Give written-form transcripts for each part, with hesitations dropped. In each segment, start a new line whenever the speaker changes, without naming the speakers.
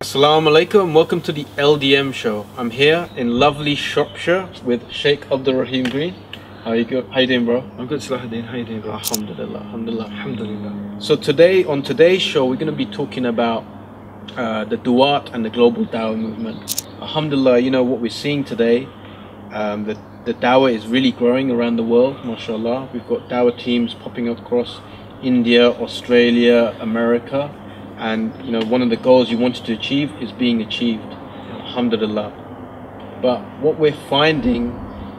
Assalamu alaikum and welcome to the LDM show. I'm here in lovely Shropshire with Sheikh ABDURAHEEM Green. How you doing, bro?
I'm good, Salahuddin. How you doing, bro?
Alhamdulillah, alhamdulillah.
Alhamdulillah.
So today, on today's show, we're going to be talking about the DUAT and the global Dawah movement. Alhamdulillah, you know what we're seeing today, the Dawah is really growing around the world, mashallah. We've got Dawah teams popping up across India, Australia, America. And you know, one of the goals you wanted to achieve is being achieved, alhamdulillah. But what we're finding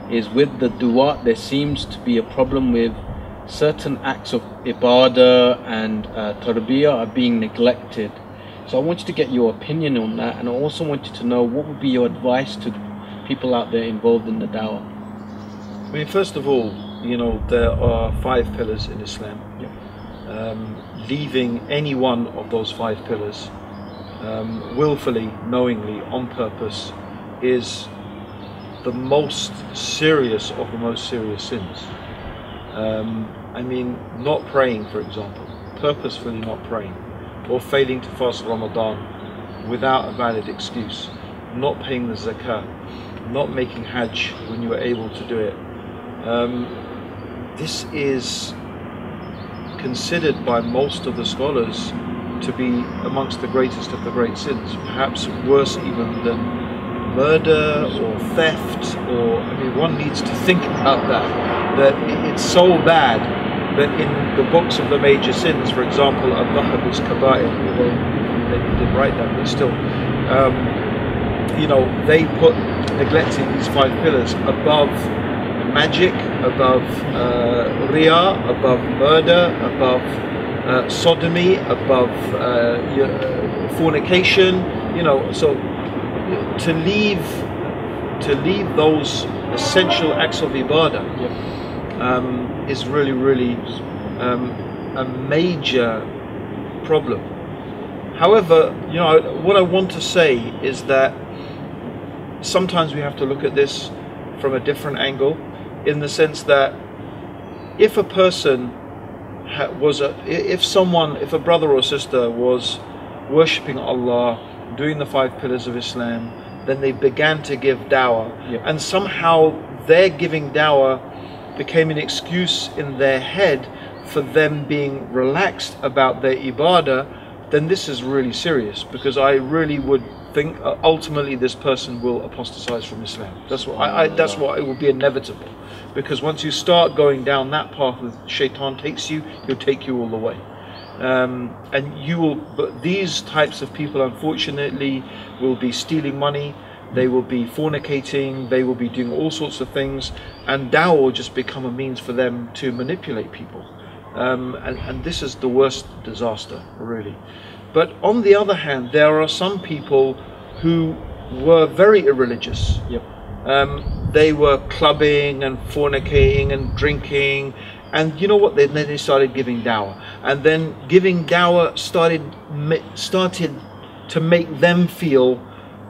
is with the DUAT, there seems to be a problem with certain acts of ibadah and tarbiyah are being neglected. So I wanted to get your opinion on that, and I also wanted to know what would be your advice to people out there involved in the dawah.
I mean, first of all, you know, there are 5 pillars in Islam.
Yep.
Leaving any one of those 5 pillars willfully, knowingly, on purpose is the most serious of the most serious sins. I mean, not praying, for example, purposefully not praying, or failing to fast Ramadan without a valid excuse, not paying the zakah, not making hajj when you are able to do it. This is considered by most of the scholars to be amongst the greatest of the great sins, perhaps worse even than murder or theft, or I mean, one needs to think about that it's so bad that in the books of the major sins, for example, al-dhahab is kaba'ir, although they didn't write that, but still, you know, they put neglecting these 5 pillars above magic, above riyah, above murder, above sodomy, above fornication, you know. So to leave those essential acts of ibadah is really a major problem. However, you know, what I want to say is that sometimes we have to look at this from a different angle, in the sense that if a person if a brother or sister was worshipping Allah, doing the 5 pillars of Islam, then they began to give dawah, and somehow their giving dawah became an excuse in their head for them being relaxed about their ibadah, then this is really serious, because I really would think ultimately this person will apostatize from Islam. That's what that's what it will be inevitable, because once you start going down that path, shaitan takes you, he'll take you all the way. And you will, but these types of people unfortunately will be stealing money, they will be fornicating, they will be doing all sorts of things, and dawah will just become a means for them to manipulate people. And this is the worst disaster, really. But on the other hand, there are some people who were very irreligious. They were clubbing and fornicating and drinking, and you know what? Then they started giving dawah, and then giving dawah started to make them feel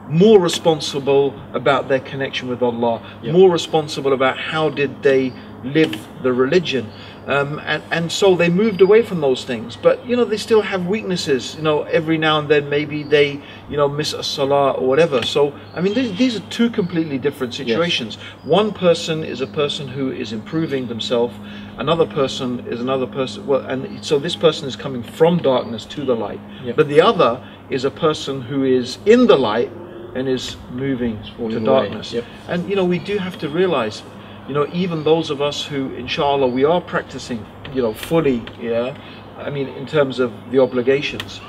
more responsible about their connection with Allah, more responsible about how did they live the religion. And so they moved away from those things, but you know, they still have weaknesses. You know, every now and then maybe they, you know, miss a salah or whatever. So I mean, these are 2 completely different situations. One person is a person who is improving themselves, another person is another person, well, and so this person is coming from darkness to the light, but the other is a person who is in the light and is moving to darkness. And you know, we do have to realize, you know, even those of us who, inshallah, we are practicing, you know, fully, I mean, in terms of the obligations,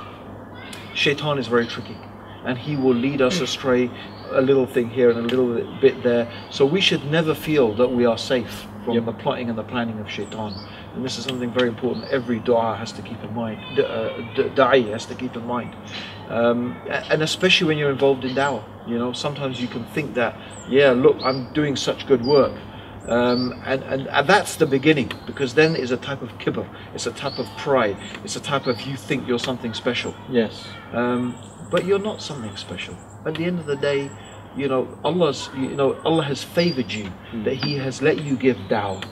shaitan is very tricky, and he will lead us astray, a little thing here and a little bit there. So we should never feel that we are safe from the plotting and the planning of shaitan. And this is something very important every dua has to keep in mind, da'i has to keep in mind. And especially when you're involved in dawah, you know, sometimes you can think that, yeah, look, I'm doing such good work. And that's the beginning, because then is a type of kibr, it's a type of pride, it's a type of you think you're something special. But you're not something special. At the end of the day, you know, Allah has favored you, that He has let you give dawah,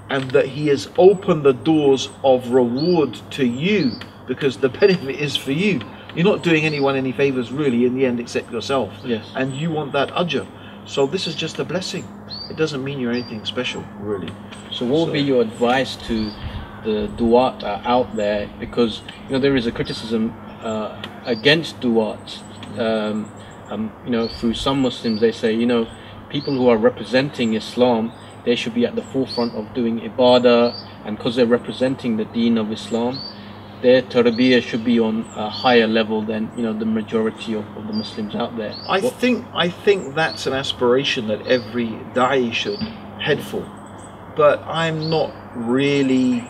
and that He has opened the doors of reward to you, because the benefit is for you. You're not doing anyone any favors really in the end except yourself.
Yes.
And you want that ajr. So this is just a blessing. It doesn't mean you're anything special, really.
So what would be your advice to the du'at out there? Because there is a criticism against du'at. Through some Muslims, they say people who are representing Islam, they should be at the forefront of doing ibadah, and because they're representing the deen of Islam, their tarbiyah should be on a higher level than the majority of the Muslims out there.
I think that's an aspiration that every da'i should head for, but I'm not really.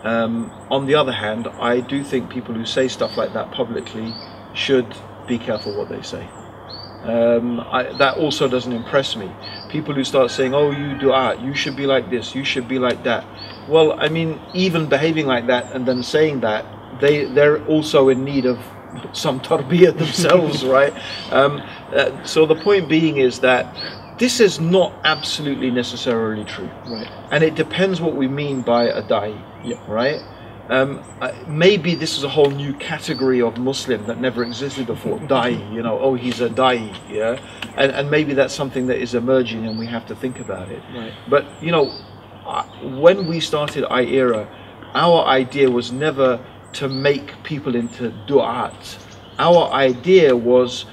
On the other hand, I do think people who say stuff like that publicly should be careful what they say. That also doesn't impress me. People who start saying, "Oh, you du'at, you should be like this, you should be like that." Well, I mean, even behaving like that and then saying that, they're also in need of some tarbiyah themselves, right? So the point being is that this is not absolutely necessarily true,
right?
And it depends what we mean by a da'i, right? Maybe this is a whole new category of Muslim that never existed before. Da'i, oh, he's a da'i, yeah, and maybe that's something that is emerging, and we have to think about it.
Right.
But when we started iERA, our idea was never to make people into du'at. Our idea was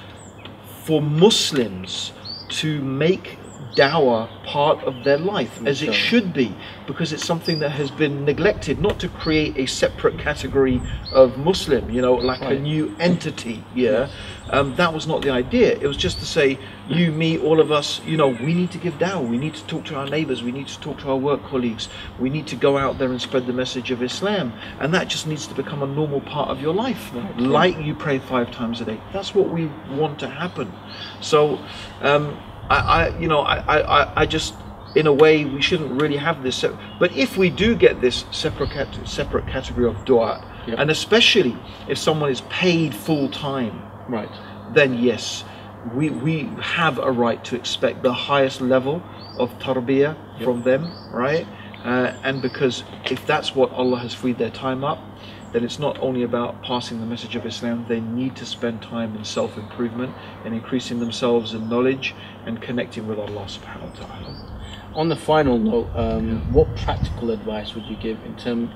for Muslims to make dawah part of their life, as it should be, because it's something that has been neglected, not to create a separate category of Muslim, like a new entity. That was not the idea. It was just to say, you, me, all of us, we need to give dawah, we need to talk to our neighbors, we need to talk to our work colleagues, we need to go out there and spread the message of Islam, and that just needs to become a normal part of your life, like you pray 5 times a day. That's what we want to happen. So I just, in a way, we shouldn't really have this. But if we do get this separate category of du'at, and especially if someone is paid full time,
right,
then yes, we have a right to expect the highest level of tarbiyah from them, right? And because if that's what Allah has freed their time up, then it's not only about passing the message of Islam, they need to spend time in self-improvement and increasing themselves in knowledge and connecting with Allah subhanahu wa ta'ala.
On the final note, what practical advice would you give in terms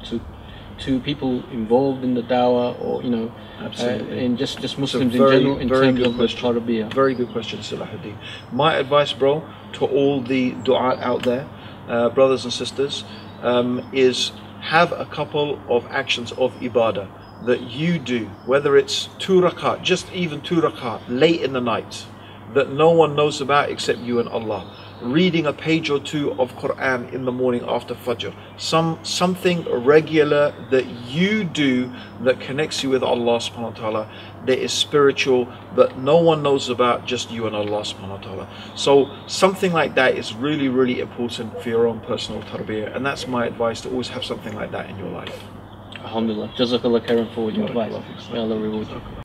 to people involved in the dawah, or in just Muslims in general, in terms of the tarbiyah?
Very good question, Salahuddin. My advice, bro, to all the du'at out there, brothers and sisters, is have a couple of actions of ibadah that you do, whether it's 2 rakat, just even 2 rakat, late in the night, that no one knows about except you and Allah. Reading a page or 2 of Quran in the morning after Fajr. Something regular that you do that connects you with Allah subhanahu wa ta'ala, that is spiritual, that no one knows about, just you and Allah subhanahu wa ta'ala. So something like that is really, really important for your own personal tarbiyah, and that's my advice, to always have something like that in your life.
Alhamdulillah. Jazakallah khairan for your advice. May Allah reward you.